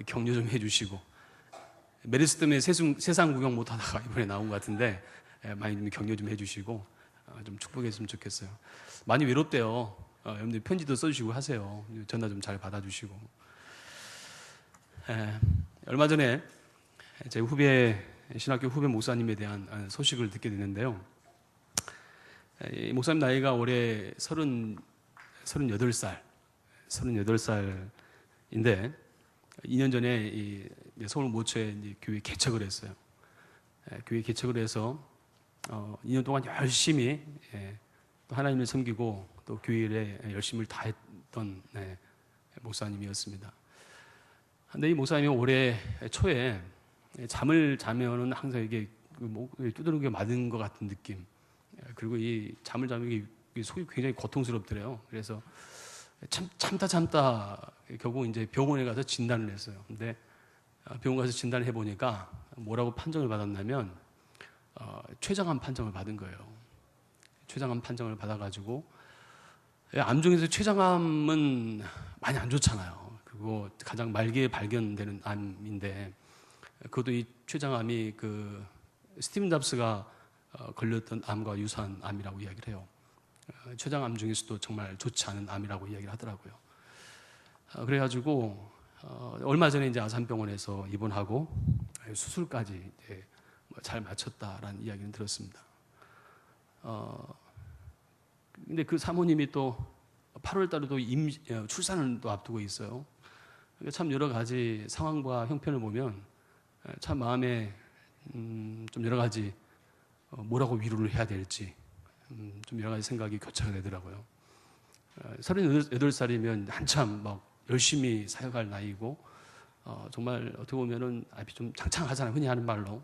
격려 좀 해주시고, 메르스 때문에 세상 구경 못하다가 이번에 나온 것 같은데 많이 좀 격려 좀 해주시고 좀 축복했으면 좋겠어요. 많이 외롭대요. 여러분들 편지도 써주시고 하세요. 전화 좀 잘 받아주시고. 얼마 전에 제 신학교 후배 목사님에 대한 소식을 듣게 됐는데요. 이 목사님 나이가 올해 38살, 38살인데 2년 전에 이 서울 모처에 교회 개척을 했어요. 교회 개척을 해서 2년 동안 열심히 또 하나님을 섬기고 또 교회 일에 열심을 다했던 목사님이었습니다. 근데 이 목사님이 올해 초에 잠을 자면은 항상 이게 목을 두드러기게 맞은 것 같은 느낌, 그리고 이 잠을 자면 속이 굉장히 고통스럽더래요. 그래서 참다 결국 이제 병원에 가서 진단을 했어요. 근데 병원 가서 진단을 해보니까 뭐라고 판정을 받았냐면 췌장암 판정을 받은 거예요. 췌장암 판정을 받아가지고, 암 중에서 췌장암은 많이 안 좋잖아요. 그리고 가장 말기에 발견되는 암인데, 그것도 이 췌장암이 그 스티븐 잡스가 걸렸던 암과 유사한 암이라고 이야기를 해요. 췌장암 중에서도 정말 좋지 않은 암이라고 이야기를 하더라고요. 그래가지고 얼마 전에 이제 아산병원에서 입원하고 수술까지 잘 마쳤다라는 이야기는 들었습니다. 근데 그 사모님이 또 8월 달에 또 출산을 또 앞두고 있어요. 참 여러 가지 상황과 형편을 보면 참 마음에 좀 여러 가지 뭐라고 위로를 해야 될지 좀 여러 가지 생각이 교차가 되더라고요. 38살이면 한참 막 열심히 사역할 나이고, 정말 어떻게 보면은 앞이 좀 창창하잖아요, 흔히 하는 말로.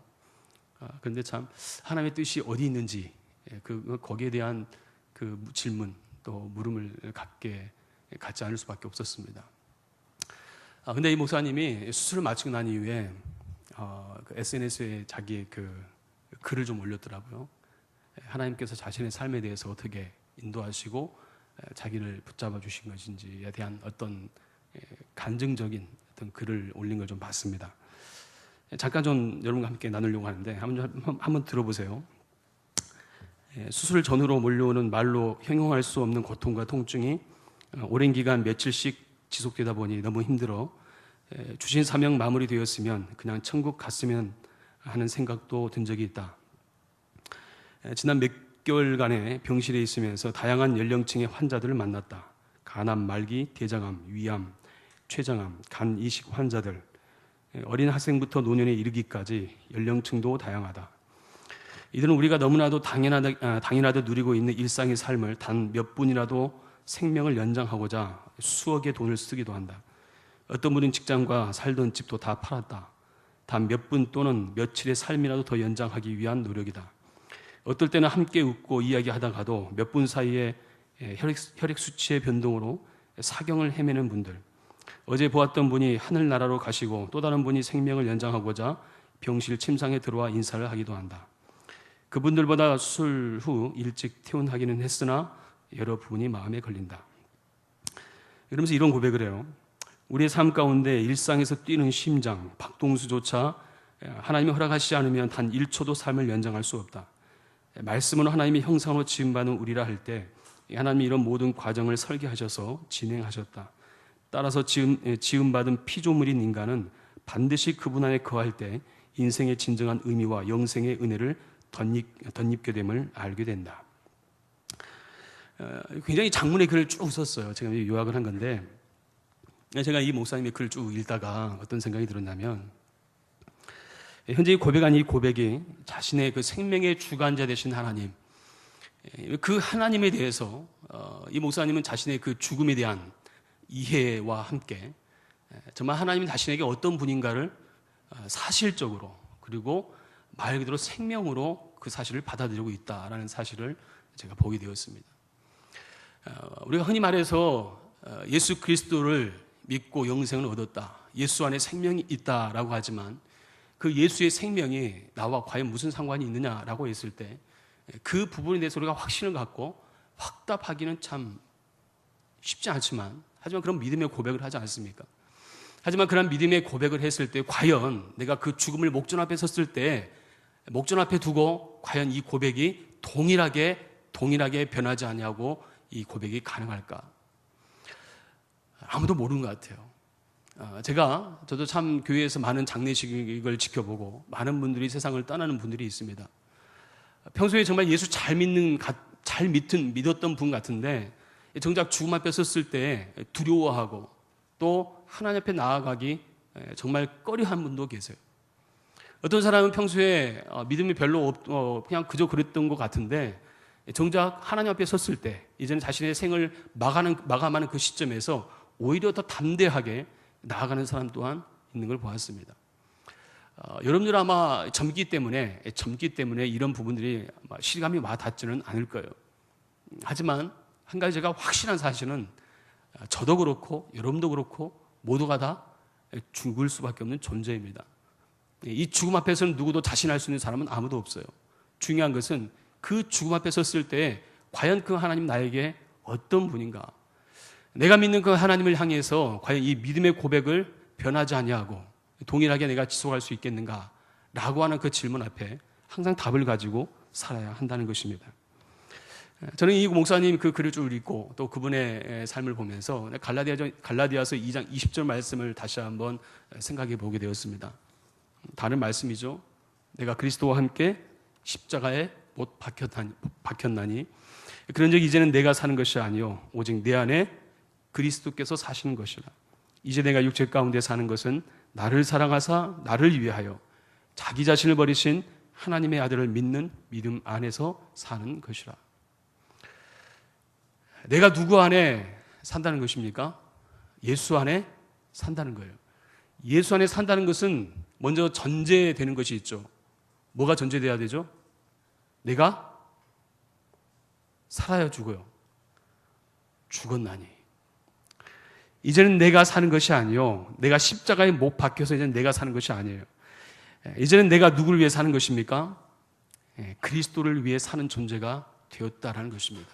그런데 참 하나님의 뜻이 어디 있는지 거기에 대한 그 질문 또 물음을 갖지 않을 수밖에 없었습니다. 근데 이 목사님이 수술을 마치고 난 이후에 그 SNS에 자기의 그 글을 좀 올렸더라고요. 하나님께서 자신의 삶에 대해서 어떻게 인도하시고 자기를 붙잡아 주신 것인지에 대한 어떤 간증적인 어떤 글을 올린 걸 좀 봤습니다. 잠깐 좀 여러분과 함께 나누려고 하는데 한번 들어보세요. 수술 전후로 몰려오는 말로 형용할 수 없는 고통과 통증이 오랜 기간 며칠씩 지속되다 보니 너무 힘들어 주신 사명 마무리되었으면 그냥 천국 갔으면 하는 생각도 든 적이 있다. 지난 몇 개월간의 병실에 있으면서 다양한 연령층의 환자들을 만났다. 간암, 말기, 대장암, 위암, 췌장암, 간 이식 환자들, 어린 학생부터 노년에 이르기까지 연령층도 다양하다. 이들은 우리가 너무나도 당연하듯 누리고 있는 일상의 삶을 단 몇 분이라도 생명을 연장하고자 수억의 돈을 쓰기도 한다. 어떤 분은 직장과 살던 집도 다 팔았다. 단 몇 분 또는 며칠의 삶이라도 더 연장하기 위한 노력이다. 어떨 때는 함께 웃고 이야기하다가도 몇 분 사이에 혈액 수치의 변동으로 사경을 헤매는 분들, 어제 보았던 분이 하늘나라로 가시고 또 다른 분이 생명을 연장하고자 병실 침상에 들어와 인사를 하기도 한다. 그분들보다 수술 후 일찍 퇴원하기는 했으나 여러 부분이 마음에 걸린다. 이러면서 이런 고백을 해요. 우리의 삶 가운데 일상에서 뛰는 심장, 박동수조차 하나님이 허락하시지 않으면 단 1초도 삶을 연장할 수 없다. 말씀은 하나님의 형상으로 지음받은 우리라 할 때 하나님이 이런 모든 과정을 설계하셔서 진행하셨다. 따라서 지음받은 피조물인 인간은 반드시 그분 안에 거할 때 인생의 진정한 의미와 영생의 은혜를 덧입게 됨을 알게 된다. 굉장히 장문의 글을 쭉 썼어요. 제가 요약을 한 건데, 제가 이 목사님의 글을 쭉 읽다가 어떤 생각이 들었냐면, 현재 고백한 이 고백이 자신의 그 생명의 주관자 되신 하나님, 그 하나님에 대해서 이 목사님은 자신의 그 죽음에 대한 이해와 함께 정말 하나님이 자신에게 어떤 분인가를 사실적으로, 그리고 말 그대로 생명으로 그 사실을 받아들이고 있다라는 사실을 제가 보게 되었습니다. 우리가 흔히 말해서 예수 그리스도를 믿고 영생을 얻었다, 예수 안에 생명이 있다라고 하지만 그 예수의 생명이 나와 과연 무슨 상관이 있느냐라고 했을 때 그 부분에 대해서 우리가 확신을 갖고 확답하기는 참 쉽지 않지만, 하지만 그런 믿음의 고백을 하지 않습니까? 하지만 그런 믿음의 고백을 했을 때 과연 내가 그 죽음을 목전 앞에 섰을 때 목전 앞에 두고 과연 이 고백이 동일하게 변하지 않냐고 이 고백이 가능할까? 아무도 모르는 것 같아요. 저도 참 교회에서 많은 장례식을 지켜보고 많은 분들이 세상을 떠나는 분들이 있습니다. 평소에 정말 예수 믿었던 분 같은데 정작 죽음 앞에 섰을 때 두려워하고 또 하나님 앞에 나아가기 정말 꺼려한 분도 계세요. 어떤 사람은 평소에 믿음이 별로 없고 그냥 그저 그랬던 것 같은데 정작 하나님 앞에 섰을 때 이제는 자신의 생을 마감하는 그 시점에서 오히려 더 담대하게 나아가는 사람 또한 있는 걸 보았습니다. 여러분들 아마 젊기 때문에 이런 부분들이 실감이 와 닿지는 않을 거예요. 하지만 한 가지가 확실한 사실은 저도 그렇고 여러분도 그렇고 모두가 다 죽을 수밖에 없는 존재입니다. 이 죽음 앞에서는 누구도 자신할 수 있는 사람은 아무도 없어요. 중요한 것은 그 죽음 앞에 섰을 때 과연 그 하나님 나에게 어떤 분인가? 내가 믿는 그 하나님을 향해서 과연 이 믿음의 고백을 변하지 아니하고 동일하게 내가 지속할 수 있겠는가? 라고 하는 그 질문 앞에 항상 답을 가지고 살아야 한다는 것입니다. 저는 이 목사님 그 글을 쭉 읽고 또 그분의 삶을 보면서 갈라디아서 2장 20절 말씀을 다시 한번 생각해 보게 되었습니다. 다른 말씀이죠. 내가 그리스도와 함께 십자가에 못 박혔나니 그런즉 이제는 내가 사는 것이 아니요 오직 내 안에 그리스도께서 사시는 것이라. 이제 내가 육체 가운데 사는 것은 나를 사랑하사 나를 위하여 자기 자신을 버리신 하나님의 아들을 믿는 믿음 안에서 사는 것이라. 내가 누구 안에 산다는 것입니까? 예수 안에 산다는 거예요. 예수 안에 산다는 것은 먼저 전제되는 것이 있죠. 뭐가 전제돼야 되죠? 내가 살아야 죽어요. 죽었나니. 이제는 내가 사는 것이 아니요. 내가 십자가에 못 박혀서 이제는 내가 사는 것이 아니에요. 이제는 내가 누구를 위해 사는 것입니까? 그리스도를 위해 사는 존재가 되었다라는 것입니다.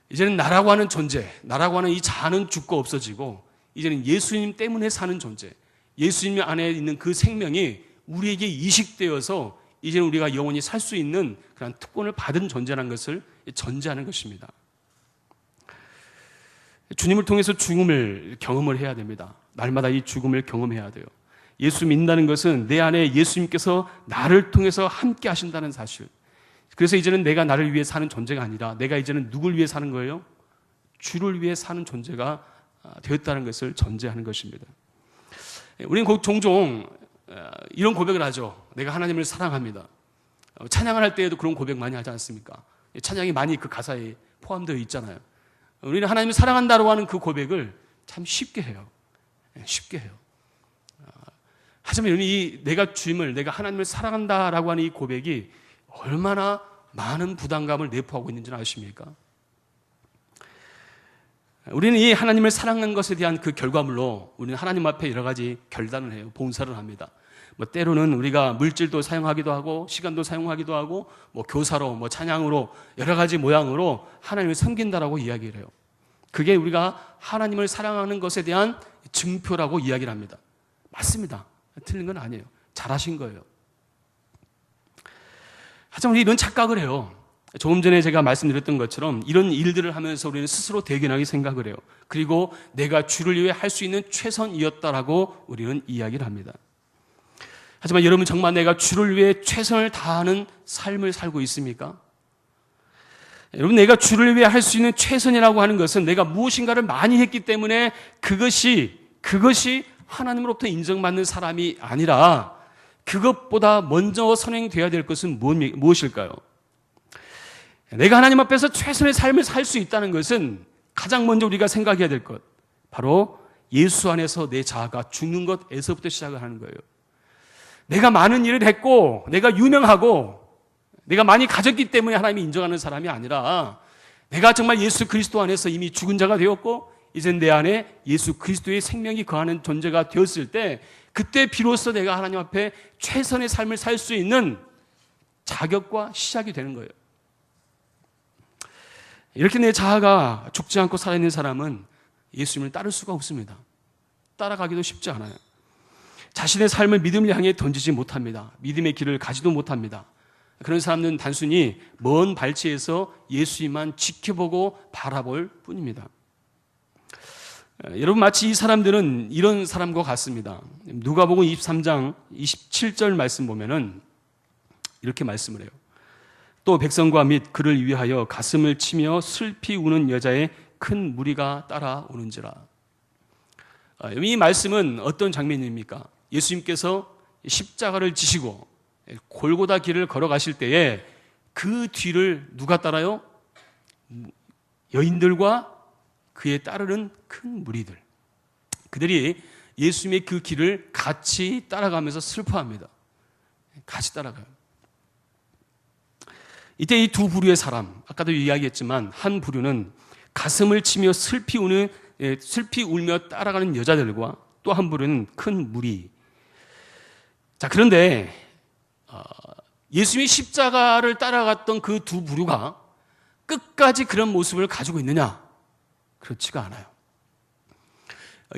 이제는 나라고 하는 존재, 나라고 하는 이 자아는 죽고 없어지고 이제는 예수님 때문에 사는 존재, 예수님 안에 있는 그 생명이 우리에게 이식되어서 이제는 우리가 영원히 살 수 있는 그런 특권을 받은 존재라는 것을 전제하는 것입니다. 주님을 통해서 죽음을 경험을 해야 됩니다. 날마다 이 죽음을 경험해야 돼요. 예수 믿는다는 것은 내 안에 예수님께서 나를 통해서 함께 하신다는 사실. 그래서 이제는 내가 나를 위해 사는 존재가 아니라 내가 이제는 누굴 위해 사는 거예요? 주를 위해 사는 존재가 되었다는 것을 전제하는 것입니다. 우리는 종종 이런 고백을 하죠. 내가 하나님을 사랑합니다. 찬양을 할 때에도 그런 고백 많이 하지 않습니까? 찬양이 많이 그 가사에 포함되어 있잖아요. 우리는 하나님을 사랑한다고 하는 그 고백을 참 쉽게 해요. 쉽게 해요. 하지만 내가 하나님을 사랑한다라고 하는 이 고백이 얼마나 많은 부담감을 내포하고 있는지는 아십니까? 우리는 이 하나님을 사랑하는 것에 대한 그 결과물로 우리는 하나님 앞에 여러 가지 결단을 해요. 봉사를 합니다. 때로는 우리가 물질도 사용하기도 하고 시간도 사용하기도 하고 교사로 찬양으로 여러 가지 모양으로 하나님을 섬긴다라고 이야기를 해요. 그게 우리가 하나님을 사랑하는 것에 대한 증표라고 이야기를 합니다. 맞습니다. 틀린 건 아니에요. 잘하신 거예요. 하지만 우리 이런 착각을 해요. 조금 전에 제가 말씀드렸던 것처럼 이런 일들을 하면서 우리는 스스로 대견하게 생각을 해요. 그리고 내가 주를 위해 할 수 있는 최선이었다라고 우리는 이야기를 합니다. 하지만 여러분 정말 내가 주를 위해 최선을 다하는 삶을 살고 있습니까? 여러분 내가 주를 위해 할 수 있는 최선이라고 하는 것은 내가 무엇인가를 많이 했기 때문에 그것이 하나님으로부터 인정받는 사람이 아니라 그것보다 먼저 선행되어야 될 것은 무엇일까요? 내가 하나님 앞에서 최선의 삶을 살 수 있다는 것은 가장 먼저 우리가 생각해야 될 것, 바로 예수 안에서 내 자아가 죽는 것에서부터 시작을 하는 거예요. 내가 많은 일을 했고 내가 유명하고 내가 많이 가졌기 때문에 하나님이 인정하는 사람이 아니라 내가 정말 예수 그리스도 안에서 이미 죽은 자가 되었고 이젠 내 안에 예수 그리스도의 생명이 거하는 존재가 되었을 때 그때 비로소 내가 하나님 앞에 최선의 삶을 살 수 있는 자격과 시작이 되는 거예요. 이렇게 내 자아가 죽지 않고 살아있는 사람은 예수님을 따를 수가 없습니다. 따라가기도 쉽지 않아요. 자신의 삶을 믿음을 향해 던지지 못합니다. 믿음의 길을 가지도 못합니다. 그런 사람들은 단순히 먼 발치에서 예수님만 지켜보고 바라볼 뿐입니다. 여러분, 마치 이 사람들은 이런 사람과 같습니다. 누가복음 23장 27절 말씀 보면은 이렇게 말씀을 해요. 또 백성과 및 그를 위하여 가슴을 치며 슬피 우는 여자의 큰 무리가 따라오는지라. 이 말씀은 어떤 장면입니까? 예수님께서 십자가를 지시고 골고다 길을 걸어가실 때에 그 뒤를 누가 따라요? 여인들과 그에 따르는 큰 무리들. 그들이 예수님의 그 길을 같이 따라가면서 슬퍼합니다. 같이 따라가요. 이때 이 두 부류의 사람, 아까도 이야기했지만 한 부류는 가슴을 치며 슬피 울며 따라가는 여자들과 또 한 부류는 큰 무리. 자, 그런데 예수님이 십자가를 따라갔던 그 두 부류가 끝까지 그런 모습을 가지고 있느냐? 그렇지가 않아요.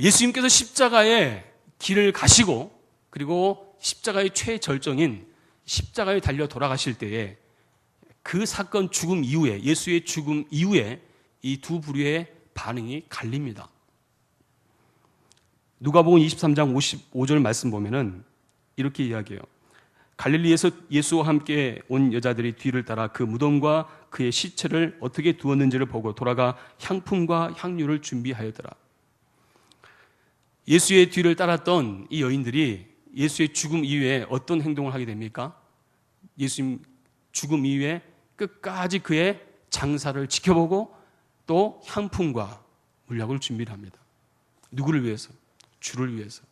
예수님께서 십자가의 길을 가시고 그리고 십자가의 최절정인 십자가에 달려 돌아가실 때에 그 사건 죽음 이후에, 예수의 죽음 이후에 이 두 부류의 반응이 갈립니다. 누가복음 23장 55절 말씀 보면은 이렇게 이야기해요. 갈릴리에서 예수와 함께 온 여자들이 뒤를 따라 그 무덤과 그의 시체를 어떻게 두었는지를 보고 돌아가 향품과 향유를 준비하였더라. 예수의 뒤를 따랐던 이 여인들이 예수의 죽음 이후에 어떤 행동을 하게 됩니까? 예수님 죽음 이후에 끝까지 그의 장사를 지켜보고 또 향품과 물약을 준비를 합니다. 누구를 위해서? 주를 위해서.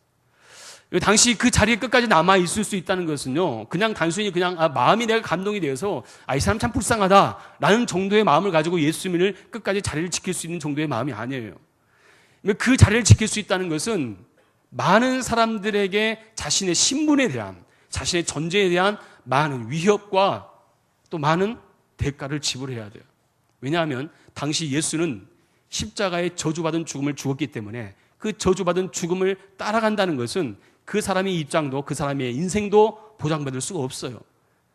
당시 그 자리에 끝까지 남아 있을 수 있다는 것은요, 그냥 단순히 마음이 내가 감동이 되어서 이 사람 참 불쌍하다라는 정도의 마음을 가지고 예수님을 끝까지 자리를 지킬 수 있는 정도의 마음이 아니에요. 그 자리를 지킬 수 있다는 것은 많은 사람들에게 자신의 신분에 대한, 자신의 존재에 대한 많은 위협과 또 많은 대가를 지불해야 돼요. 왜냐하면 당시 예수는 십자가에 저주받은 죽음을 죽었기 때문에 그 저주받은 죽음을 따라간다는 것은 그 사람의 입장도 그 사람의 인생도 보장받을 수가 없어요.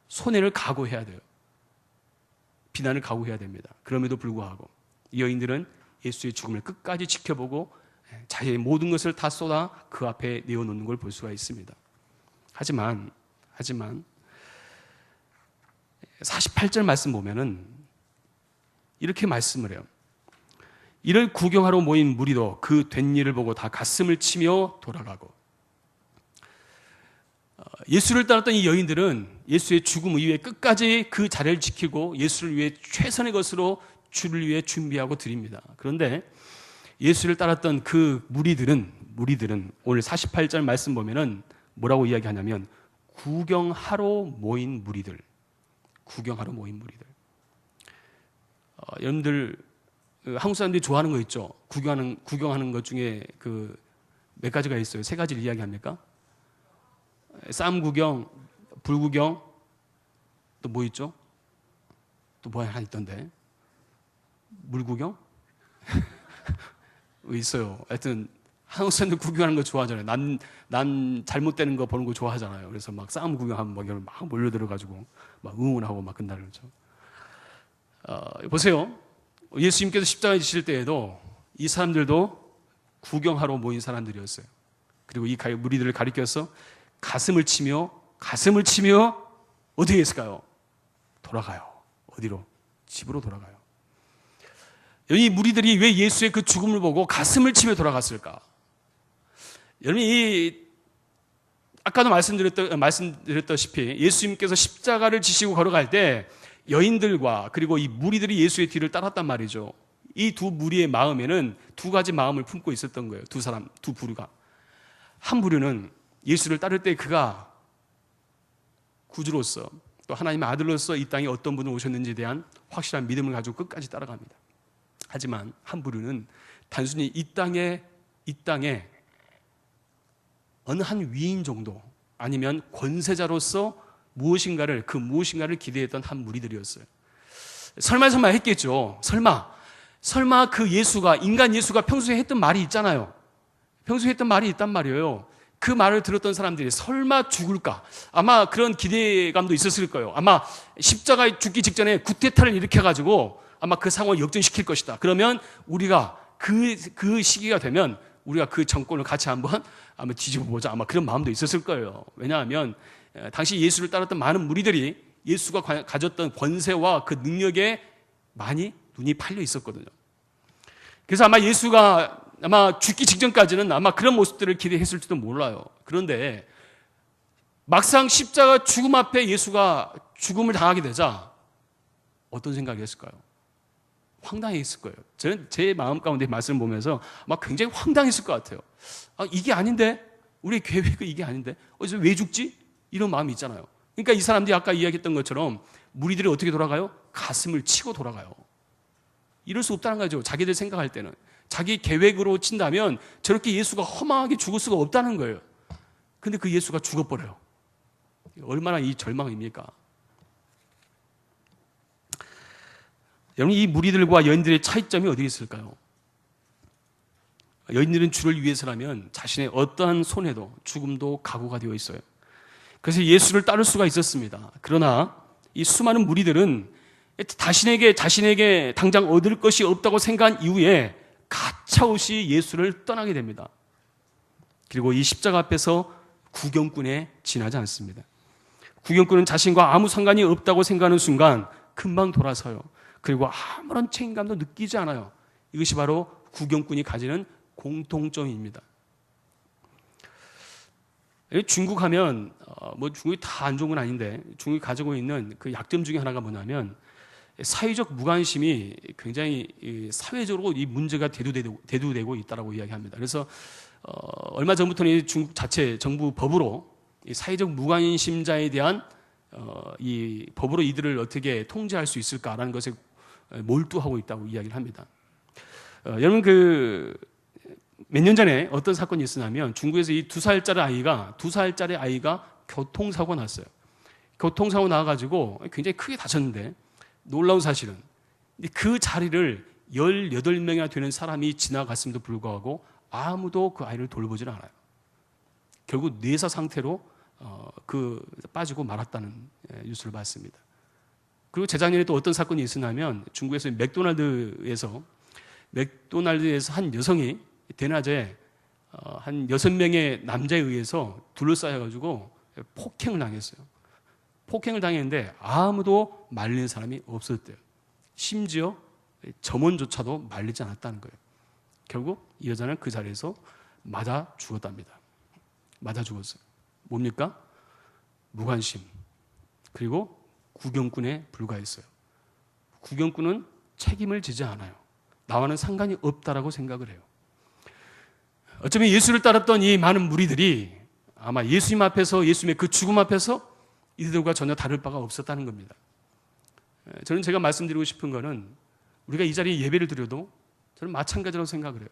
손해를 각오해야 돼요. 비난을 각오해야 됩니다. 그럼에도 불구하고 이 여인들은 예수의 죽음을 끝까지 지켜보고 자기의 모든 것을 다 쏟아 그 앞에 내어놓는 걸 볼 수가 있습니다. 하지만 48절 말씀 보면은 이렇게 말씀을 해요. 이를 구경하러 모인 무리도 그 된 일을 보고 다 가슴을 치며 돌아가고. 예수를 따랐던 이 여인들은 예수의 죽음 이후에 끝까지 그 자리를 지키고 예수를 위해 최선의 것으로 주를 위해 준비하고 드립니다. 그런데 예수를 따랐던 그 무리들은 오늘 48절 말씀 보면은 뭐라고 이야기하냐면 구경하러 모인 무리들. 여러분들 한국 사람들이 좋아하는 거 있죠? 구경하는 것 중에 그 몇 가지가 있어요. 세 가지를 이야기합니까? 쌈 구경, 불 구경, 또 뭐 있죠? 또 뭐 하나 있던데? 물 구경? 있어요. 하여튼 한국 사람들 구경하는 거 좋아하잖아요. 난 잘못되는 거 보는 거 좋아하잖아요. 그래서 막 싸움 구경하면 막 몰려들어가지고 막 응원하고 막 그날을 보세요. 예수님께서 십자가에 지실 때에도 이 사람들도 구경하러 모인 사람들이었어요. 그리고 이 무리들을 가리켜서 가슴을 치며 어디에 있을까요? 돌아가요. 어디로? 집으로 돌아가요. 이 무리들이 왜 예수의 그 죽음을 보고 가슴을 치며 돌아갔을까? 여러분, 아까도 말씀드렸다시피 예수님께서 십자가를 지시고 걸어갈 때 여인들과 그리고 이 무리들이 예수의 뒤를 따랐단 말이죠. 이 두 무리의 마음에는 두 가지 마음을 품고 있었던 거예요. 두 부류가. 한 부류는 예수를 따를 때 그가 구주로서 또 하나님의 아들로서 이 땅에 어떤 분을 오셨는지에 대한 확실한 믿음을 가지고 끝까지 따라갑니다. 하지만 한 부류는 단순히 이 땅에 어느 한 위인 정도 아니면 권세자로서 무엇인가를 기대했던 한 무리들이었어요. 설마 했겠죠. 설마 그 인간 예수가 평소에 했던 말이 있잖아요. 평소에 했던 말이 있단 말이에요. 그 말을 들었던 사람들이 설마 죽을까? 아마 그런 기대감도 있었을 거예요. 아마 십자가에 죽기 직전에 구테타를 일으켜가지고 아마 그 상황을 역전시킬 것이다. 그러면 우리가 그 시기가 되면 우리가 그 정권을 같이 한번 뒤집어 보자. 아마 그런 마음도 있었을 거예요. 왜냐하면 당시 예수를 따랐던 많은 무리들이 예수가 가졌던 권세와 그 능력에 많이 눈이 팔려 있었거든요. 그래서 아마 예수가 아마 죽기 직전까지는 아마 그런 모습들을 기대했을지도 몰라요. 그런데 막상 십자가 죽음 앞에 예수가 죽음을 당하게 되자 어떤 생각이 했을까요? 황당했을 거예요. 저는 제 마음 가운데 말씀을 보면서 아마 굉장히 황당했을 것 같아요. 이게 아닌데? 우리의 계획은 이게 아닌데? 왜 죽지? 이런 마음이 있잖아요. 그러니까 이 사람들이 아까 이야기했던 것처럼 무리들이 어떻게 돌아가요? 가슴을 치고 돌아가요. 이럴 수 없다는 거죠. 자기들 생각할 때는. 자기 계획으로 친다면 저렇게 예수가 허망하게 죽을 수가 없다는 거예요. 근데 그 예수가 죽어버려요. 얼마나 이 절망입니까? 여러분, 이 무리들과 여인들의 차이점이 어디 있을까요? 여인들은 주를 위해서라면 자신의 어떠한 손해도 죽음도 각오가 되어 있어요. 그래서 예수를 따를 수가 있었습니다. 그러나 이 수많은 무리들은 자신에게 당장 얻을 것이 없다고 생각한 이후에 가차없이 예수를 떠나게 됩니다. 그리고 이 십자가 앞에서 구경꾼에 지나지 않습니다. 구경꾼은 자신과 아무 상관이 없다고 생각하는 순간 금방 돌아서요. 그리고 아무런 책임감도 느끼지 않아요. 이것이 바로 구경꾼이 가지는 공통점입니다. 중국 하면 중국이 다 안 좋은 건 아닌데 중국이 가지고 있는 그 약점 중에 하나가 뭐냐면 사회적 무관심이 굉장히 사회적으로 이 문제가 대두되고 있다라고 이야기합니다. 그래서 얼마 전부터는 중국 자체 정부 법으로 이 사회적 무관심자에 대한 이 법으로 이들을 어떻게 통제할 수 있을까라는 것에 몰두하고 있다고 이야기를 합니다. 여러분 몇 년 전에 어떤 사건이 있었냐면 중국에서 이 2살짜리 아이가 교통사고 났어요. 교통사고 나가지고 굉장히 크게 다쳤는데 놀라운 사실은 그 자리를 18명이나 되는 사람이 지나갔음에도 불구하고 아무도 그 아이를 돌보질 않아요. 결국 뇌사 상태로 빠지고 말았다는 뉴스를 봤습니다. 그리고 재작년에 또 어떤 사건이 있었냐면 중국에서 맥도날드에서 한 여성이 대낮에 한 6명의 남자에 의해서 둘러싸여가지고 폭행을 당했어요. 폭행을 당했는데 아무도 말리는 사람이 없었대요. 심지어 점원조차도 말리지 않았다는 거예요. 결국 이 여자는 그 자리에서 맞아 죽었답니다. 맞아 죽었어요. 뭡니까? 무관심. 그리고 구경꾼에 불과했어요. 구경꾼은 책임을 지지 않아요. 나와는 상관이 없다라고 생각을 해요. 어쩌면 예수를 따랐던 이 많은 무리들이 아마 예수님 앞에서, 예수님의 그 죽음 앞에서 이들과 전혀 다를 바가 없었다는 겁니다. 저는 제가 말씀드리고 싶은 거는 우리가 이 자리에 예배를 드려도 저는 마찬가지라고 생각을 해요.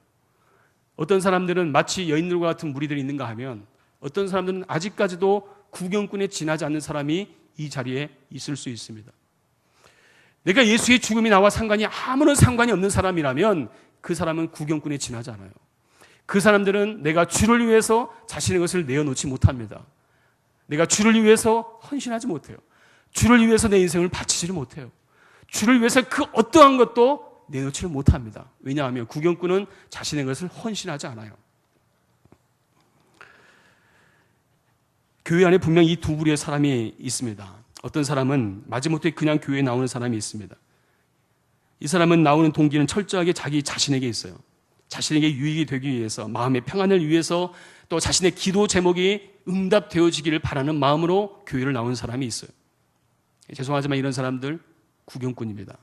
어떤 사람들은 마치 여인들과 같은 무리들이 있는가 하면 어떤 사람들은 아직까지도 구경꾼에 지나지 않는 사람이 이 자리에 있을 수 있습니다. 내가 예수의 죽음이 나와 아무런 상관이 없는 사람이라면 그 사람은 구경꾼에 지나지 않아요. 그 사람들은 내가 주를 위해서 자신의 것을 내어놓지 못합니다. 내가 주를 위해서 헌신하지 못해요. 주를 위해서 내 인생을 바치지를 못해요. 주를 위해서 그 어떠한 것도 내놓지를 못합니다. 왜냐하면 구경꾼은 자신의 것을 헌신하지 않아요. 교회 안에 분명히 이 두 부류의 사람이 있습니다. 어떤 사람은 마지못해 그냥 교회에 나오는 사람이 있습니다. 이 사람은 나오는 동기는 철저하게 자기 자신에게 있어요. 자신에게 유익이 되기 위해서, 마음의 평안을 위해서, 또 자신의 기도 제목이 응답되어지기를 바라는 마음으로 교회를 나오는 사람이 있어요. 죄송하지만 이런 사람들 구경꾼입니다.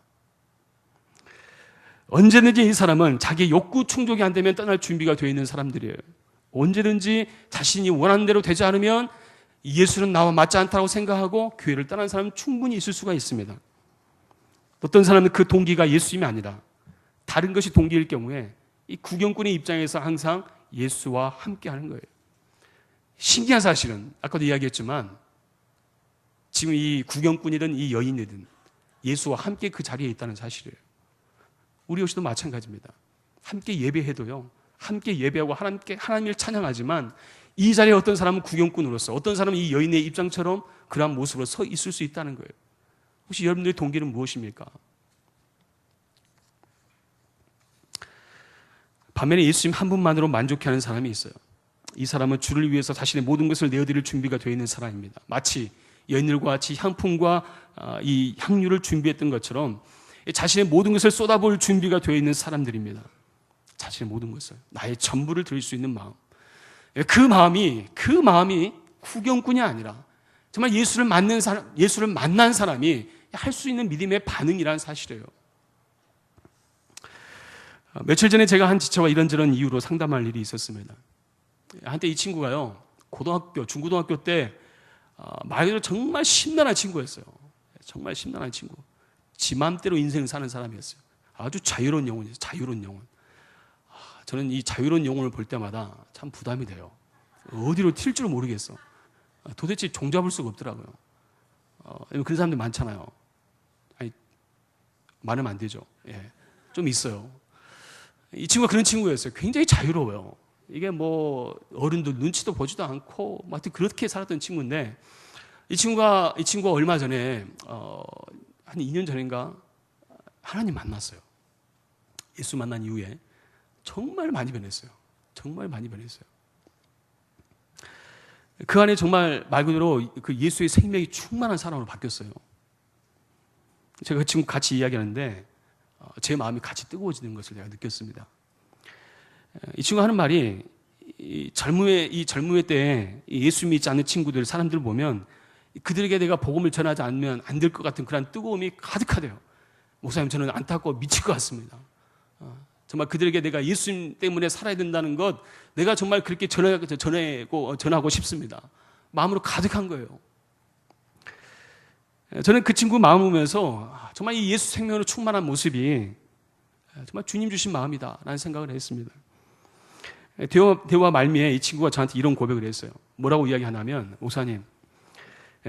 언제든지 이 사람은 자기 욕구 충족이 안 되면 떠날 준비가 되어 있는 사람들이에요. 언제든지 자신이 원하는 대로 되지 않으면 예수는 나와 맞지 않다고 생각하고 교회를 떠난 사람은 충분히 있을 수가 있습니다. 어떤 사람은 그 동기가 예수님이 아니라 다른 것이 동기일 경우에 이 구경꾼의 입장에서 항상 예수와 함께 하는 거예요. 신기한 사실은 아까도 이야기했지만 지금 이 구경꾼이든 이 여인이든 예수와 함께 그 자리에 있다는 사실이에요. 우리 역시도 마찬가지입니다. 함께 예배해도요, 함께 예배하고 하나님을 찬양하지만 이 자리에 어떤 사람은 구경꾼으로서, 어떤 사람은 이 여인의 입장처럼 그러한 모습으로 서 있을 수 있다는 거예요. 혹시 여러분들의 동기는 무엇입니까? 반면에 예수님 한 분만으로 만족해하는 사람이 있어요. 이 사람은 주를 위해서 자신의 모든 것을 내어드릴 준비가 되어 있는 사람입니다. 마치 여인들과 같이 향품과 이 향유를 준비했던 것처럼 자신의 모든 것을 쏟아볼 준비가 되어 있는 사람들입니다. 자신의 모든 것을, 나의 전부를 드릴 수 있는 마음. 그 마음이 구경꾼이 아니라 정말 예수를 만난 사람이 할 수 있는 믿음의 반응이라는 사실이에요. 며칠 전에 제가 한 지체와 이런저런 이유로 상담할 일이 있었습니다. 한때 이 친구가요, 중고등학교 때 말 그대로 정말 심란한 친구였어요. 정말 심란한 친구. 지 맘대로 인생을 사는 사람이었어요. 아주 자유로운 영혼이었어요. 자유로운 영혼. 저는 이 자유로운 영혼을 볼 때마다 참 부담이 돼요. 어디로 튈 줄 모르겠어. 도대체 종잡을 수가 없더라고요. 그런 사람들 많잖아요. 아니, 말하면 안 되죠. 예, 좀 있어요. 이 친구가 그런 친구였어요. 굉장히 자유로워요. 이게 뭐 어른들 눈치도 보지도 않고 하여튼 그렇게 살았던 친구인데 이 친구가 얼마 전에 한 2년 전인가 하나님 만났어요. 예수 만난 이후에 정말 많이 변했어요. 정말 많이 변했어요. 그 안에 정말 말 그대로 그 예수의 생명이 충만한 사람으로 바뀌었어요. 제가 그 친구 같이 이야기하는데 제 마음이 같이 뜨거워지는 것을 내가 느꼈습니다. 이 친구가 하는 말이 이 젊음의 때에 예수 믿지 않는 친구들, 사람들 보면 그들에게 내가 복음을 전하지 않으면 안 될 것 같은 그런 뜨거움이 가득하대요. 목사님, 저는 안타까워 미칠 것 같습니다. 정말 그들에게 내가 예수님 때문에 살아야 된다는 것, 내가 정말 그렇게 전하고 싶습니다. 마음으로 가득한 거예요. 저는 그 친구 마음을 보면서 정말 이 예수 생명으로 충만한 모습이 정말 주님 주신 마음이다 라는 생각을 했습니다. 대화 말미에 이 친구가 저한테 이런 고백을 했어요. 뭐라고 이야기하냐면, 목사님,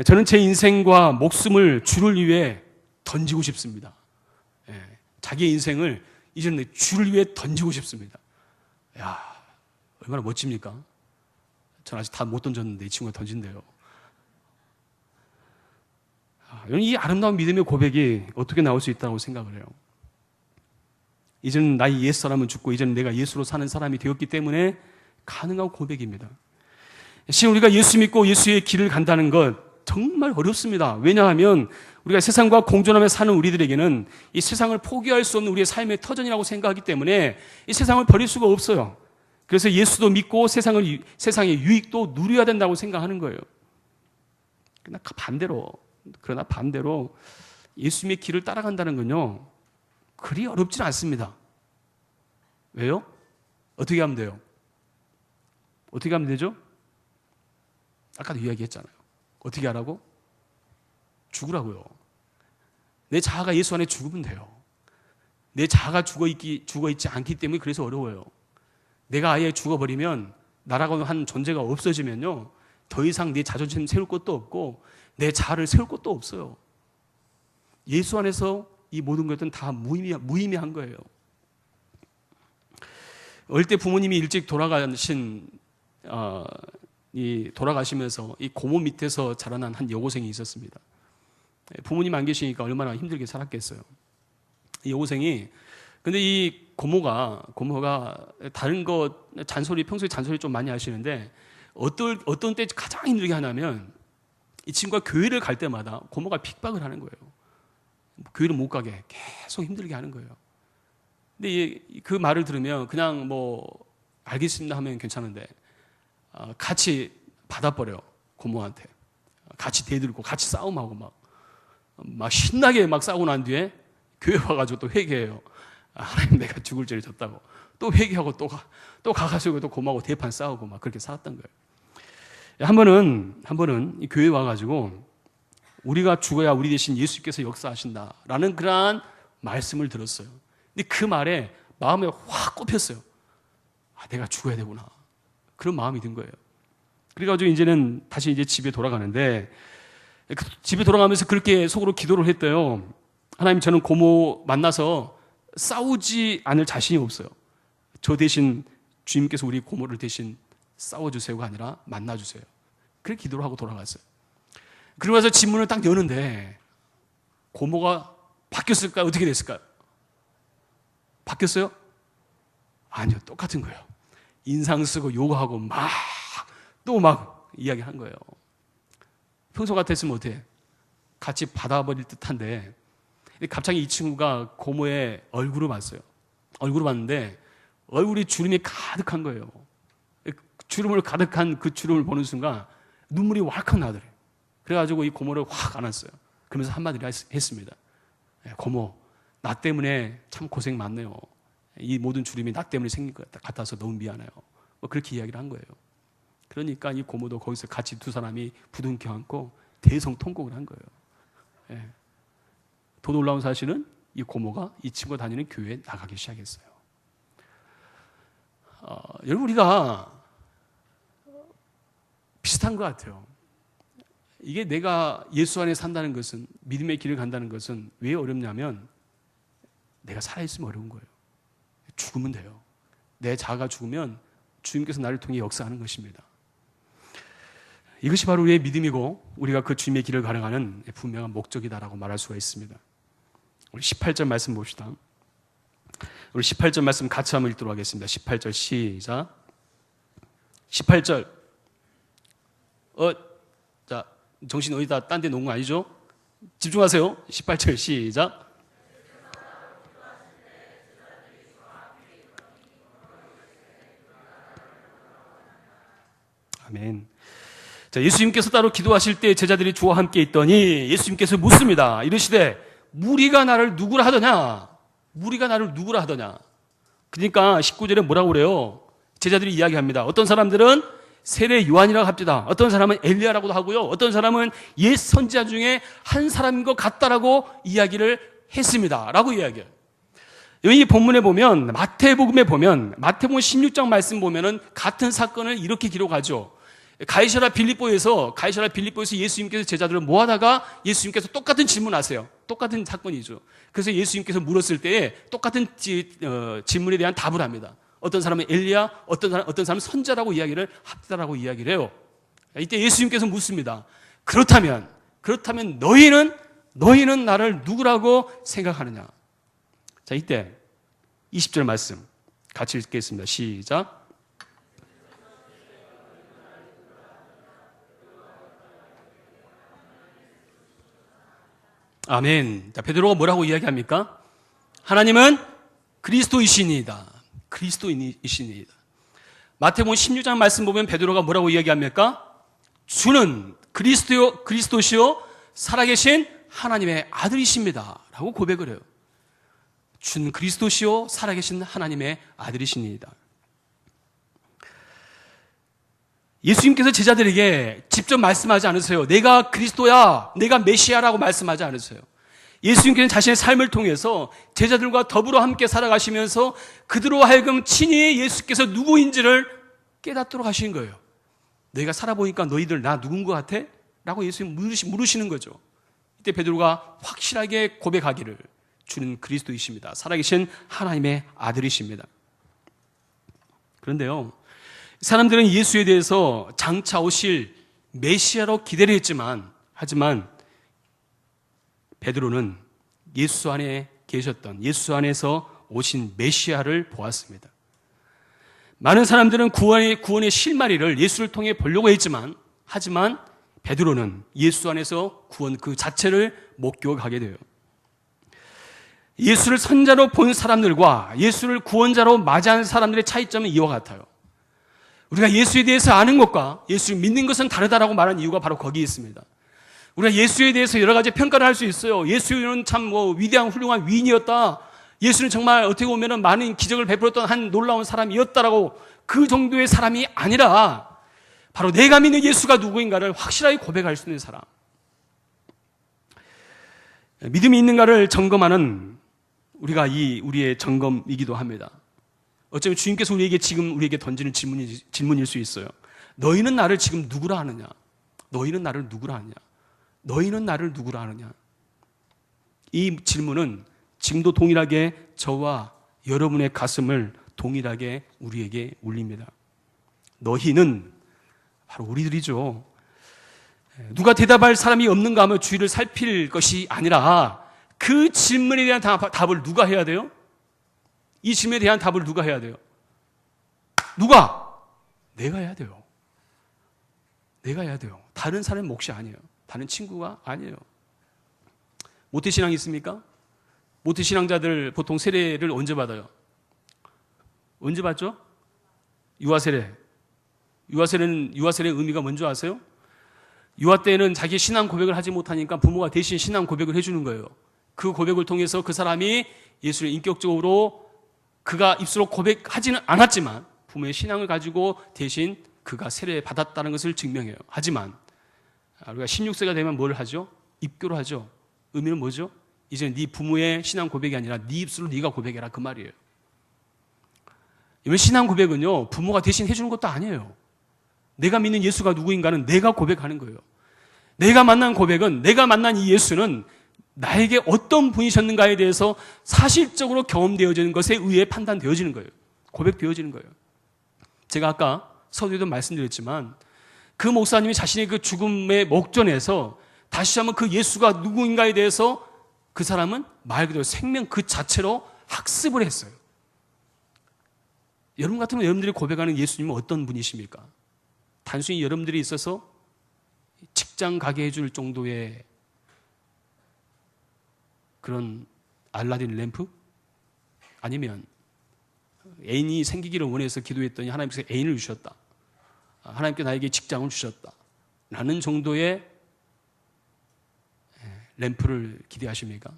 저는 제 인생과 목숨을 주를 위해 던지고 싶습니다. 자기의 인생을 이제는 주를 위해 던지고 싶습니다. 야, 얼마나 멋집니까? 저는 아직 다 못 던졌는데 이 친구가 던진대요. 이 아름다운 믿음의 고백이 어떻게 나올 수 있다고 생각을 해요. 이제는 나의 옛사람은 죽고 이제는 내가 예수로 사는 사람이 되었기 때문에 가능한 고백입니다. 지금 우리가 예수 믿고 예수의 길을 간다는 것 정말 어렵습니다. 왜냐하면 우리가 세상과 공존하며 사는 우리들에게는 이 세상을 포기할 수 없는 우리의 삶의 터전이라고 생각하기 때문에 이 세상을 버릴 수가 없어요. 그래서 예수도 믿고 세상의 유익도 누려야 된다고 생각하는 거예요. 그러나 반대로 예수님의 길을 따라간다는 건요, 그리 어렵지는 않습니다. 왜요? 어떻게 하면 돼요? 어떻게 하면 되죠? 아까도 이야기했잖아요. 어떻게 하라고? 죽으라고요. 내 자아가 예수 안에 죽으면 돼요. 내 자아가 죽어있지 않기 때문에 그래서 어려워요. 내가 아예 죽어버리면, 나라고 한 존재가 없어지면요, 더 이상 내 자존심 세울 것도 없고 내 자아를 세울 것도 없어요. 예수 안에서 이 모든 것들은 다 무의미한 거예요. 어릴 때 부모님이 일찍 돌아가시면서 이 고모 밑에서 자라난 한 여고생이 있었습니다. 부모님 안 계시니까 얼마나 힘들게 살았겠어요. 이 여고생이, 근데 이 고모가 다른 거 평소에 잔소리 좀 많이 하시는데 어떤 때 가장 힘들게 하냐면, 이 친구가 교회를 갈 때마다 고모가 핍박을 하는 거예요. 교회를 못 가게 계속 힘들게 하는 거예요. 근데 그 말을 들으면 그냥 알겠습니다 하면 괜찮은데 같이 받아버려. 고모한테 같이 대들고 같이 싸움하고 막 신나게 막 싸우고 난 뒤에 교회 와가지고 또 회개해요. 하나님, 내가 죽을 죄를 졌다고 또 회개하고 또 가가지고 또 고모하고 대판 싸우고 막 그렇게 살았던 거예요. 한 번은 이 교회 와가지고 우리가 죽어야 우리 대신 예수께서 역사하신다라는 그러한 말씀을 들었어요. 근데 그 말에 마음에 확 꼽혔어요. 내가 죽어야 되구나. 그런 마음이 든 거예요. 그래가지고 이제는 다시 집에 돌아가는데, 집에 돌아가면서 그렇게 속으로 기도를 했대요. 하나님, 저는 고모 만나서 싸우지 않을 자신이 없어요. 저 대신 주님께서 우리 고모를 대신 싸워주세요가 아니라 만나주세요. 그렇게 기도를 하고 돌아갔어요. 그러고 나서 집문을 딱 여는데 고모가 바뀌었을까요? 어떻게 됐을까요? 바뀌었어요? 아니요, 똑같은 거예요. 인상 쓰고 욕하고 또 막 이야기한 거예요. 평소 같았으면 어때? 같이 받아버릴 듯한데 갑자기 이 친구가 고모의 얼굴을 봤어요. 얼굴을 봤는데 얼굴이 주름이 가득한 거예요. 주름을 가득한 그 주름을 보는 순간 눈물이 왈칵 나더래요. 그래가지고 이 고모를 확 안았어요. 그러면서 한마디를 했습니다. 고모, 나 때문에 참 고생 많네요. 이 모든 주름이 나 때문에 생긴 것 같아서 너무 미안해요. 그렇게 이야기를 한 거예요. 그러니까 이 고모도 거기서 같이 두 사람이 부둥켜 안고 대성통곡을 한 거예요. 더 놀라운 사실은 이 고모가 이 친구가 다니는 교회에 나가기 시작했어요. 여러분, 우리가 비슷한 것 같아요. 이게 내가 예수 안에 산다는 것은, 믿음의 길을 간다는 것은 왜 어렵냐면 내가 살아있으면 어려운 거예요. 죽으면 돼요. 내 자아가 죽으면 주님께서 나를 통해 역사하는 것입니다. 이것이 바로 우리의 믿음이고 우리가 그 주님의 길을 가려가는 분명한 목적이다라고 말할 수가 있습니다. 우리 18절 말씀 봅시다. 우리 18절 말씀 같이 한번 읽도록 하겠습니다. 18절 시작. 18절. 자, 정신 어디다 딴 데 놓은 거 아니죠? 집중하세요. 18절 시작. 아멘. 자, 예수님께서 따로 기도하실 때 제자들이 주와 함께 있더니 예수님께서 묻습니다. 이르시되 무리가 나를 누구라 하더냐? 무리가 나를 누구라 하더냐? 그러니까 19절에 뭐라고 그래요? 제자들이 이야기합니다. 어떤 사람들은 세례 요한이라고 합니다. 어떤 사람은 엘리야라고도 하고요. 어떤 사람은 옛 선지자 중에 한 사람인 것 같다라고 이야기를 했습니다. 라고 이야기해요. 이 본문에 보면 마태복음에 보면 마태복음 16장 말씀 보면은 같은 사건을 이렇게 기록하죠. 가이사랴 빌립보에서 예수님께서 제자들을 모아다가 예수님께서 똑같은 질문하세요. 똑같은 사건이죠. 그래서 예수님께서 물었을 때에 똑같은 질문에 대한 답을 합니다. 어떤 사람은 엘리야, 어떤 사람은 선자라고 이야기를 합다라고 이야기를 해요. 이때 예수님께서 묻습니다. 그렇다면 너희는 나를 누구라고 생각하느냐? 자, 이때 20절 말씀 같이 읽겠습니다. 시작. 아멘. 자, 베드로가 뭐라고 이야기합니까? 하나님은 그리스도이시니이다. 그리스도이시니이다. 마태복음 16장 말씀 보면 베드로가 뭐라고 이야기합니까? 주는 그리스도시요 살아계신 하나님의 아들이십니다. 라고 고백을 해요. 주는 그리스도시요 살아계신 하나님의 아들이십니다. 예수님께서 제자들에게 직접 말씀하지 않으세요. 내가 그리스도야, 내가 메시아라고 말씀하지 않으세요. 예수님께서는 자신의 삶을 통해서 제자들과 더불어 함께 살아가시면서 그들로 하여금 친히 예수께서 누구인지를 깨닫도록 하신 거예요. 너희가 살아보니까 너희들 나 누군 것 같아? 라고 예수님 물으시는 거죠. 이때 베드로가 확실하게 고백하기를 주는 그리스도이십니다. 살아계신 하나님의 아들이십니다. 그런데요, 사람들은 예수에 대해서 장차 오실 메시아로 기대를 했지만, 하지만 베드로는 예수 안에 계셨던, 예수 안에서 오신 메시아를 보았습니다. 많은 사람들은 구원의 실마리를 예수를 통해 보려고 했지만, 하지만 베드로는 예수 안에서 구원 그 자체를 목격하게 돼요. 예수를 선자로 본 사람들과 예수를 구원자로 맞이한 사람들의 차이점은 이와 같아요. 우리가 예수에 대해서 아는 것과 예수를 믿는 것은 다르다라고 말한 이유가 바로 거기에 있습니다. 우리가 예수에 대해서 여러 가지 평가를 할 수 있어요. 예수는 참 위대한 훌륭한 위인이었다. 예수는 정말 어떻게 보면 많은 기적을 베풀었던 한 놀라운 사람이었다라고 그 정도의 사람이 아니라 바로 내가 믿는 예수가 누구인가를 확실하게 고백할 수 있는 사람. 믿음이 있는가를 점검하는 우리의 점검이기도 합니다. 어쩌면 주님께서 우리에게 던지는 질문일 수 있어요. 너희는 나를 지금 누구라 하느냐? 너희는 나를 누구라 하느냐? 너희는 나를 누구라 하느냐? 이 질문은 지금도 동일하게 저와 여러분의 가슴을 동일하게 우리에게 울립니다. 너희는 바로 우리들이죠. 누가 대답할 사람이 없는가 하며 주위를 살필 것이 아니라 그 질문에 대한 답을 누가 해야 돼요? 이 질문에 대한 답을 누가 해야 돼요? 누가? 내가 해야 돼요. 내가 해야 돼요. 다른 사람의 몫이 아니에요. 다른 친구가 아니에요. 모태신앙이 있습니까? 모태신앙자들 보통 세례를 언제 받아요? 언제 받죠? 유아세례. 유아세례의 의미가 뭔지 아세요? 유아 때는 자기 신앙 고백을 하지 못하니까 부모가 대신 신앙 고백을 해주는 거예요. 그 고백을 통해서 그 사람이 예수를 인격적으로 그가 입술로 고백하지는 않았지만 부모의 신앙을 가지고 대신 그가 세례 받았다는 것을 증명해요. 하지만 우리가 16세가 되면 뭘 하죠? 입교를 하죠. 의미는 뭐죠? 이제 네 부모의 신앙 고백이 아니라 네 입술로 네가 고백해라 그 말이에요. 신앙 고백은요 부모가 대신 해주는 것도 아니에요. 내가 믿는 예수가 누구인가는 내가 고백하는 거예요. 내가 만난 고백은, 내가 만난 이 예수는 나에게 어떤 분이셨는가에 대해서 사실적으로 경험되어지는 것에 의해 판단되어지는 거예요. 고백되어지는 거예요. 제가 아까 서두에도 말씀드렸지만 그 목사님이 자신의 그 죽음의 목전에서 다시 한번 그 예수가 누구인가에 대해서 그 사람은 말 그대로 생명 그 자체로 학습을 했어요. 여러분 같으면 여러분들이 고백하는 예수님은 어떤 분이십니까? 단순히 여러분들이 있어서 직장 가게 해줄 정도의 그런 알라딘 램프? 아니면 애인이 생기기를 원해서 기도했더니 하나님께서 애인을 주셨다. 하나님께 나에게 직장을 주셨다. 라는 정도의 램프를 기대하십니까?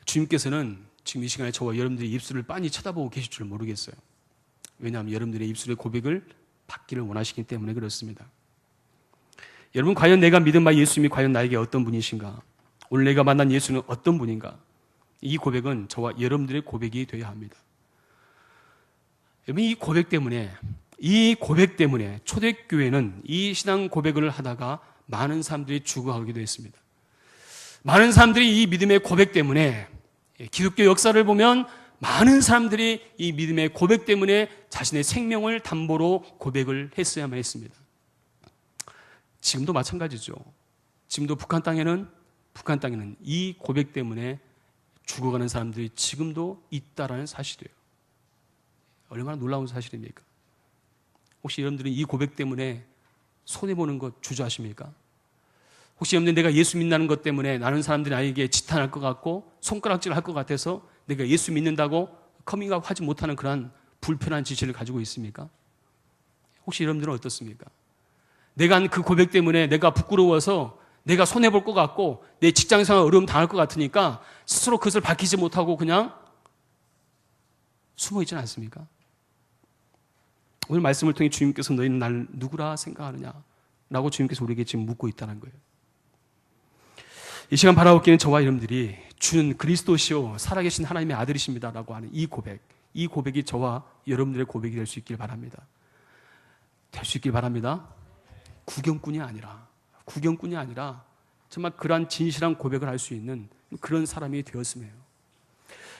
주님께서는 지금 이 시간에 저와 여러분들의 입술을 빤히 쳐다보고 계실 줄 모르겠어요. 왜냐하면 여러분들의 입술의 고백을 받기를 원하시기 때문에 그렇습니다. 여러분, 과연 내가 믿은 바 예수님이 과연 나에게 어떤 분이신가? 오늘 내가 만난 예수는 어떤 분인가? 이 고백은 저와 여러분들의 고백이 되어야 합니다. 여러분, 이 고백 때문에 초대교회는 이 신앙 고백을 하다가 많은 사람들이 죽어가기도 했습니다. 많은 사람들이 이 믿음의 고백 때문에, 기독교 역사를 보면 많은 사람들이 이 믿음의 고백 때문에 자신의 생명을 담보로 고백을 했어야만 했습니다. 지금도 마찬가지죠. 지금도 북한 땅에는 이 고백 때문에 죽어가는 사람들이 지금도 있다라는 사실이에요. 얼마나 놀라운 사실입니까? 혹시 여러분들은 이 고백 때문에 손해보는 것 주저하십니까? 혹시 여러분들 내가 예수 믿는 것 때문에 나는 사람들이 나에게 지탄할 것 같고 손가락질을 할 것 같아서 내가 예수 믿는다고 커밍아웃 하지 못하는 그런 불편한 지시를 가지고 있습니까? 혹시 여러분들은 어떻습니까? 내가 한 그 고백 때문에 내가 부끄러워서 내가 손해볼 것 같고 내 직장생활 어려움 당할 것 같으니까 스스로 그것을 밝히지 못하고 그냥 숨어 있지는 않습니까? 오늘 말씀을 통해 주님께서 너희는 날 누구라 생각하느냐? 라고 주님께서 우리에게 지금 묻고 있다는 거예요. 이 시간 바라보기에는 저와 여러분들이 주는 그리스도시요 살아계신 하나님의 아들이십니다 라고 하는 이 고백이 저와 여러분들의 고백이 될 수 있길 바랍니다. 될 수 있길 바랍니다. 구경꾼이 아니라 정말 그러한 진실한 고백을 할 수 있는 그런 사람이 되었으며,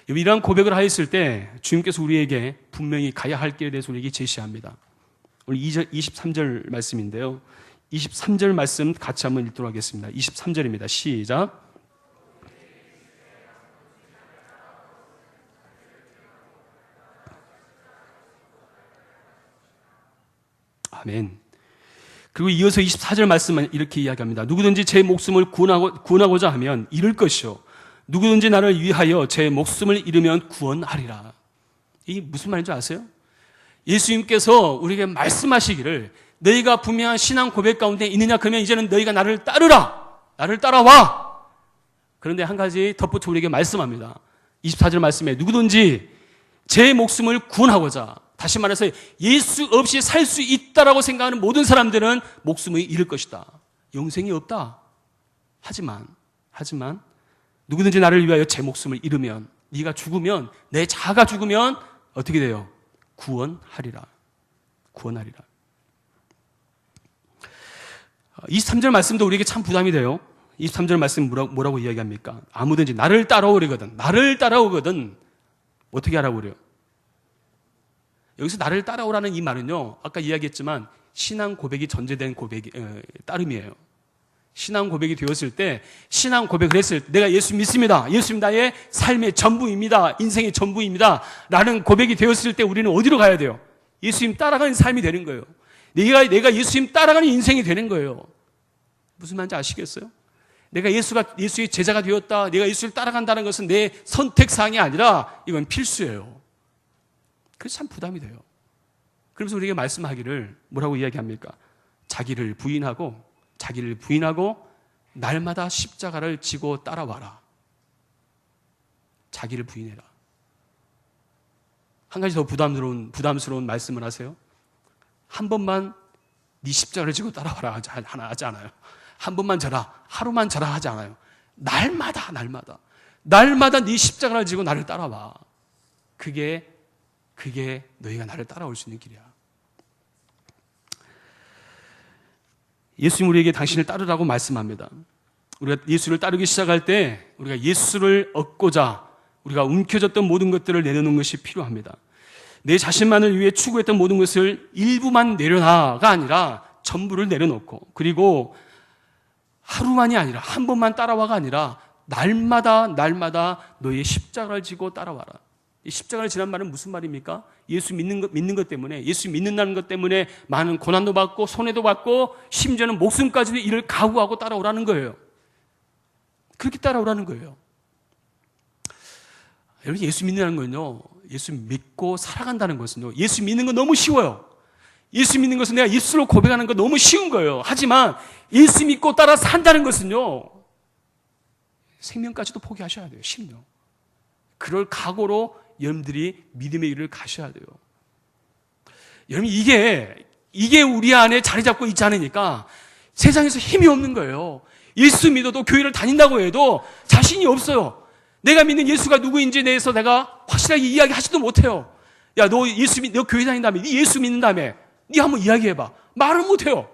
이러한 고백을 하였을 때 주님께서 우리에게 분명히 가야 할 길에 대해서 우리에게 제시합니다. 오늘 23절 말씀인데요, 23절 말씀 같이 한번 읽도록 하겠습니다. 23절입니다. 시작. 아멘. 그리고 이어서 24절 말씀은 이렇게 이야기합니다. 누구든지 제 목숨을 구원하고자 하면 잃을 것이요, 누구든지 나를 위하여 제 목숨을 잃으면 구원하리라. 이게 무슨 말인지 아세요? 예수님께서 우리에게 말씀하시기를 너희가 분명한 신앙 고백 가운데 있느냐? 그러면 이제는 너희가 나를 따르라, 나를 따라와. 그런데 한 가지 덧붙여 우리에게 말씀합니다. 24절 말씀에 누구든지 제 목숨을 구원하고자, 다시 말해서 예수 없이 살 수 있다라고 생각하는 모든 사람들은 목숨을 잃을 것이다. 영생이 없다. 하지만 누구든지 나를 위하여 제 목숨을 잃으면, 네가 죽으면, 내 자아가 죽으면 어떻게 돼요? 구원하리라. 23절 말씀도 우리에게 참 부담이 돼요. 23절 말씀 뭐라고 이야기합니까? 아무든지 나를 따라오려거든, 나를 따라오거든 어떻게 하라고 그래요? 여기서 나를 따라오라는 이 말은요, 아까 이야기했지만 신앙 고백이 전제된 따름이에요. 신앙 고백이 되었을 때, 신앙 고백을 했을 때, 내가 예수 믿습니다. 예수님 나의 삶의 전부입니다. 인생의 전부입니다. 라는 고백이 되었을 때 우리는 어디로 가야 돼요? 예수님 따라가는 삶이 되는 거예요. 내가 예수님 따라가는 인생이 되는 거예요. 무슨 말인지 아시겠어요? 내가 예수의 제자가 되었다, 내가 예수를 따라간다는 것은 내 선택사항이 아니라 이건 필수예요. 그래서 참 부담이 돼요. 그러면서 우리에게 말씀하기를 뭐라고 이야기합니까? 자기를 부인하고 날마다 십자가를 지고 따라와라. 자기를 부인해라. 한 가지 더 부담스러운 말씀을 하세요. 한 번만 네 십자가를 지고 따라와라 하지 않아요. 한 번만 져라, 하루만 져라 하지 않아요. 날마다 네 십자가를 지고 나를 따라와. 그게 너희가 나를 따라올 수 있는 길이야. 예수님 우리에게 당신을 따르라고 말씀합니다. 우리가 예수를 따르기 시작할 때 우리가 예수를 얻고자 우리가 움켜졌던 모든 것들을 내려놓는 것이 필요합니다. 내 자신만을 위해 추구했던 모든 것을 일부만 내려놔가 아니라 전부를 내려놓고, 그리고 하루만이 아니라 한 번만 따라와가 아니라 날마다 너의 십자가를 지고 따라와라. 이 십자가를 지란 말은 무슨 말입니까? 예수 믿는 것 때문에, 예수 믿는다는 것 때문에 많은 고난도 받고 손해도 받고 심지어는 목숨까지도 이를 각오하고 따라오라는 거예요. 그렇게 따라오라는 거예요. 여러분, 예수 믿는다는 건요, 예수 믿고 살아간다는 것은요, 예수 믿는 건 너무 쉬워요. 예수 믿는 것은 내가 예수로 고백하는 거 너무 쉬운 거예요. 하지만 예수 믿고 따라 산다는 것은요, 생명까지도 포기하셔야 돼요. 심령. 그럴 각오로 여러분들이 믿음의 길을 가셔야 돼요. 여러분, 이게 우리 안에 자리 잡고 있지 않으니까 세상에서 힘이 없는 거예요. 예수 믿어도 교회를 다닌다고 해도 자신이 없어요. 내가 믿는 예수가 누구인지에 대해서 내가 확실하게 이야기하지도 못해요. 야, 너 교회 다닌다며, 네 예수 믿는다며, 네 한번 이야기해봐. 말을 못해요.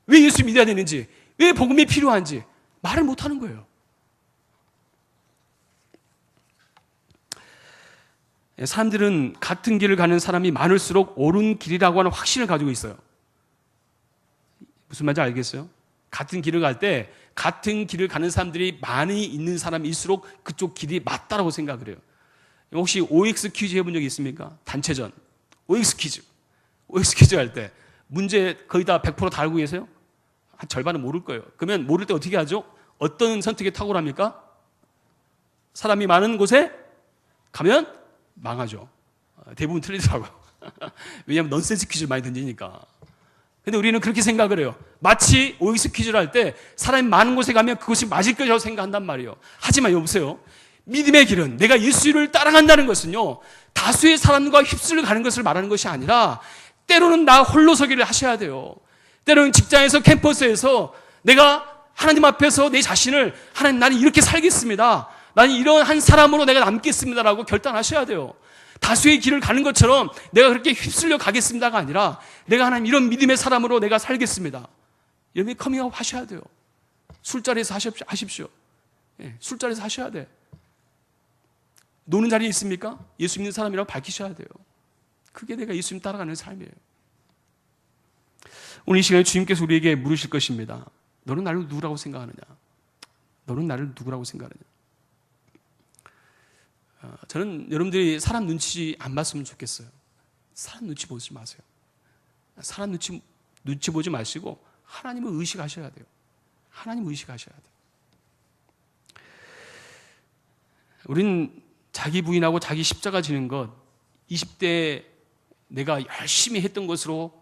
왜 예수 믿어야 되는지, 왜 복음이 필요한지 말을 못하는 거예요. 사람들은 같은 길을 가는 사람이 많을수록 옳은 길이라고 하는 확신을 가지고 있어요. 무슨 말인지 알겠어요? 같은 길을 갈 때 같은 길을 가는 사람들이 많이 있는 사람일수록 그쪽 길이 맞다라고 생각을 해요. 혹시 OX 퀴즈 해본 적 있습니까? 단체전 OX 퀴즈 할 때 문제 거의 다 100% 다 알고 계세요? 한 절반은 모를 거예요. 그러면 모를 때 어떻게 하죠? 어떤 선택에 탁월합니까? 사람이 많은 곳에 가면 망하죠. 대부분 틀리더라고요. 왜냐하면 넌센스 퀴즈를 많이 던지니까. 근데 우리는 그렇게 생각을 해요. 마치 OX 퀴즈를 할 때 사람이 많은 곳에 가면 그것이 맞을 것이라고 생각한단 말이에요. 하지만 여보세요, 믿음의 길은, 내가 예수를 따라간다는 것은요, 다수의 사람과 휩쓸려 가는 것을 말하는 것이 아니라 때로는 나 홀로 서기를 하셔야 돼요. 때로는 직장에서, 캠퍼스에서 내가 하나님 앞에서 내 자신을, 하나님, 나는 이렇게 살겠습니다, 나는 이런 한 사람으로 내가 남겠습니다라고 결단하셔야 돼요. 다수의 길을 가는 것처럼 내가 그렇게 휩쓸려 가겠습니다가 아니라 내가 하나님 이런 믿음의 사람으로 내가 살겠습니다. 여러분이 커밍아웃 하셔야 돼요. 술자리에서 하십시오. 예, 술자리에서 하셔야 돼. 노는 자리에 있습니까? 예수 믿는 사람이라고 밝히셔야 돼요. 그게 내가 예수님 따라가는 삶이에요. 오늘 이 시간에 주님께서 우리에게 물으실 것입니다. 너는 나를 누구라고 생각하느냐? 너는 나를 누구라고 생각하느냐? 저는 여러분들이 사람 눈치 안 봤으면 좋겠어요. 사람 눈치 보지 마세요. 사람 눈치 보지 마시고 하나님을 의식하셔야 돼요. 하나님을 의식하셔야 돼요. 우린 자기 부인하고 자기 십자가 지는 것, 20대 내가 열심히 했던 것으로,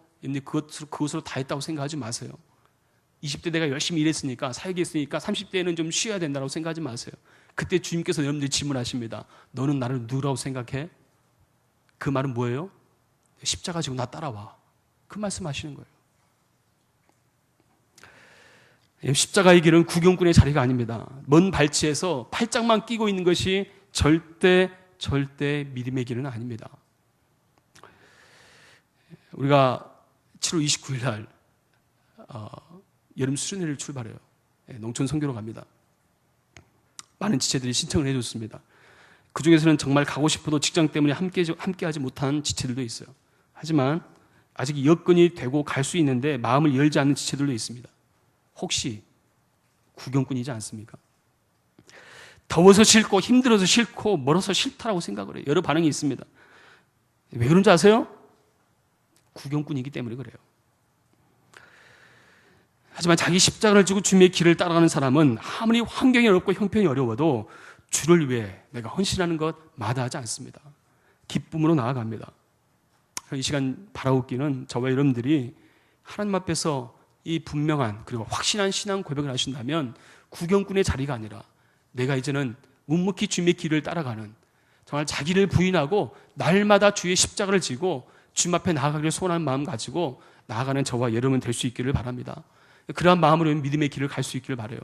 그것으로 다 했다고 생각하지 마세요. 20대 내가 열심히 일했으니까, 사역에 했으니까 30대에는 좀 쉬어야 된다고 생각하지 마세요. 그때 주님께서 여러분들 질문하십니다. 너는 나를 누구라고 생각해? 그 말은 뭐예요? 십자가 지고 나 따라와. 그 말씀하시는 거예요. 십자가의 길은 구경꾼의 자리가 아닙니다. 먼 발치에서 팔짱만 끼고 있는 것이 절대 믿음의 길은 아닙니다. 우리가 7월 29일 날 여름 수련회를 출발해요. 농촌 선교로 갑니다. 많은 지체들이 신청을 해줬습니다. 그 중에서는 정말 가고 싶어도 직장 때문에 함께하지 못한 지체들도 있어요. 하지만 아직 여건이 되고 갈 수 있는데 마음을 열지 않는 지체들도 있습니다. 혹시 구경꾼이지 않습니까? 더워서 싫고 힘들어서 싫고 멀어서 싫다라고 생각을 해요. 여러 반응이 있습니다. 왜 그런지 아세요? 구경꾼이기 때문에 그래요. 하지만 자기 십자가를 지고 주님의 길을 따라가는 사람은 아무리 환경이 어렵고 형편이 어려워도 주를 위해 내가 헌신하는 것 마다하지 않습니다. 기쁨으로 나아갑니다. 이 시간 바라옵기는 저와 여러분들이 하나님 앞에서 이 분명한 그리고 확신한 신앙 고백을 하신다면 구경꾼의 자리가 아니라 내가 이제는 묵묵히 주님의 길을 따라가는 정말 자기를 부인하고 날마다 주의 십자가를 지고 주님 앞에 나아가기를 소원하는 마음 가지고 나아가는 저와 여러분 될 수 있기를 바랍니다. 그러한 마음으로 믿음의 길을 갈 수 있기를 바라요.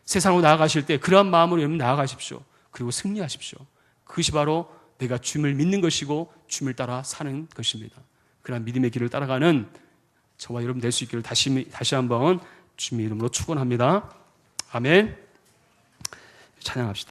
세상으로 나아가실 때 그러한 마음으로 여러분 나아가십시오. 그리고 승리하십시오. 그것이 바로 내가 주님을 믿는 것이고 주님을 따라 사는 것입니다. 그러한 믿음의 길을 따라가는 저와 여러분 될 수 있기를 다시 한번 주님의 이름으로 축원합니다. 아멘. 찬양합시다.